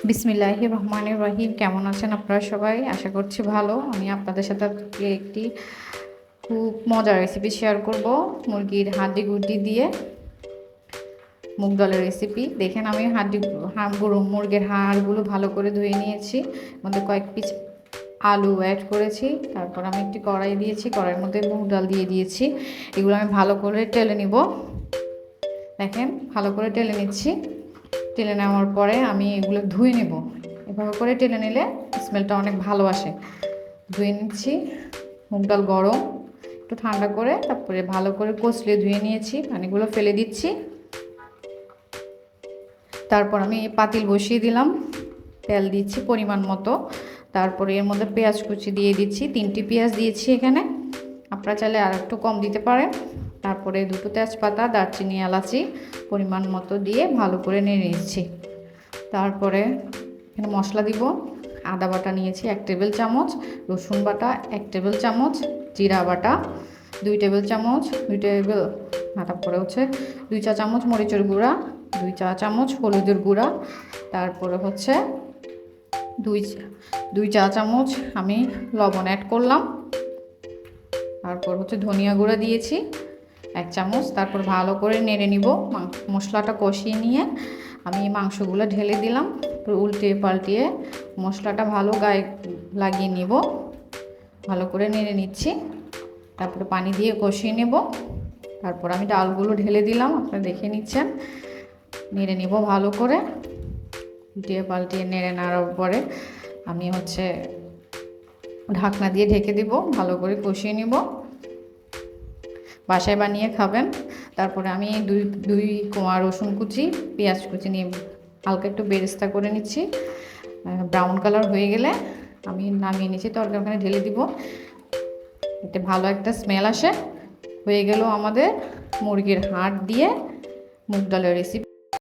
বিসমিল্লাহির রহমানির রহিম। কেমন আছেন আপনারা সবাই? আশা করছি ভালো। আমি আপনাদের সাথে আজকে একটি খুব মজার রেসিপি শেয়ার করব। মুরগির হাড্ডি গুড্ডি দিয়ে মুগ ডালের রেসিপি। দেখেন আমি মুরগির হাড়গুলো ভালো করে ধুয়ে নিয়েছি। মধ্যে কয়েক পিস আলু অ্যাড করেছি। তারপর আমি একটি কড়াই দিয়েছি, কড়াইয়ের মধ্যে মুগ ডাল দিয়ে দিয়েছি। এগুলো আমি ভালো করে টেলে নিব। দেখেন ভালো করে টেলে নিচ্ছি। টেলে নেওয়ার পরে আমি এগুলো ধুয়ে নেব। এভাবে করে টেলে নিলে স্মেলটা অনেক ভালো আসে। ধুয়ে নিচ্ছি। মুগ ডাল গরম, একটু ঠান্ডা করে তারপরে ভালো করে কষলে ধুয়ে নিয়েছি। পানিগুলো ফেলে দিচ্ছি। তারপর আমি পাতিল বসিয়ে দিলাম, তেল দিচ্ছি পরিমাণ মতো। তারপরে এর মধ্যে পেঁয়াজ কুচি দিয়ে দিচ্ছি। 3টি পেঁয়াজ দিয়েছি এখানে, আপনারা চাইলে আর একটু কম দিতে পারেন। তারপরে 2টো তেজপাতা, দারচিনি, এলাচি পরিমাণ মতো দিয়ে ভালো করে নেড়ে নিচ্ছি। তারপরে এখানে মশলা দিব। আদা বাটা নিয়েছি 1 টেবিল চামচ, রসুন বাটা 1 টেবিল চামচ, জিরা বাটা 2 টেবিল চামচ, তারপরে 2 চা চামচ মরিচের গুঁড়া, 2 চা চামচ হলুদের গুঁড়া, তারপরে 2 চা চামচ আমি লবণ অ্যাড করলাম। তারপর ধনিয়া গুঁড়া দিয়েছি 1 চামচ। তারপর ভালো করে নেড়ে নিব। মশলাটা কষিয়ে নিয়ে আমি মাংসগুলো ঢেলে দিলাম। উল্টিয়ে পাল্টিয়ে মশলাটা ভালো গায়ে লাগিয়ে নিব। ভালো করে নেড়ে নিচ্ছি। তারপরে পানি দিয়ে কষিয়ে নেব। তারপর আমি ডালগুলো ঢেলে দিলাম, আপনারা দেখে নিচ্ছেন। নেড়ে নিব ভালো করে। উল্টিয়ে পাল্টিয়ে নেড়ে নেওয়ার পরে আমি ঢাকনা দিয়ে ঢেকে দিব। ভালো করে কষিয়ে নিব। বাসায় বানিয়ে খাবেন। তারপরে আমি দুই কোয়া রসুন কুচি, পেঁয়াজ কুচি নিয়ে হালকা একটু বেরেস্তা করে নিচ্ছি। ব্রাউন কালার হয়ে গেলে আমি নামিয়ে নিচ্ছি, তরকারি ওখানে ঢেলে দিব। এতে ভালো একটা স্মেল আসে। হয়ে গেল আমাদের মুরগির হাড় দিয়ে মুগ ডালের রেসিপি।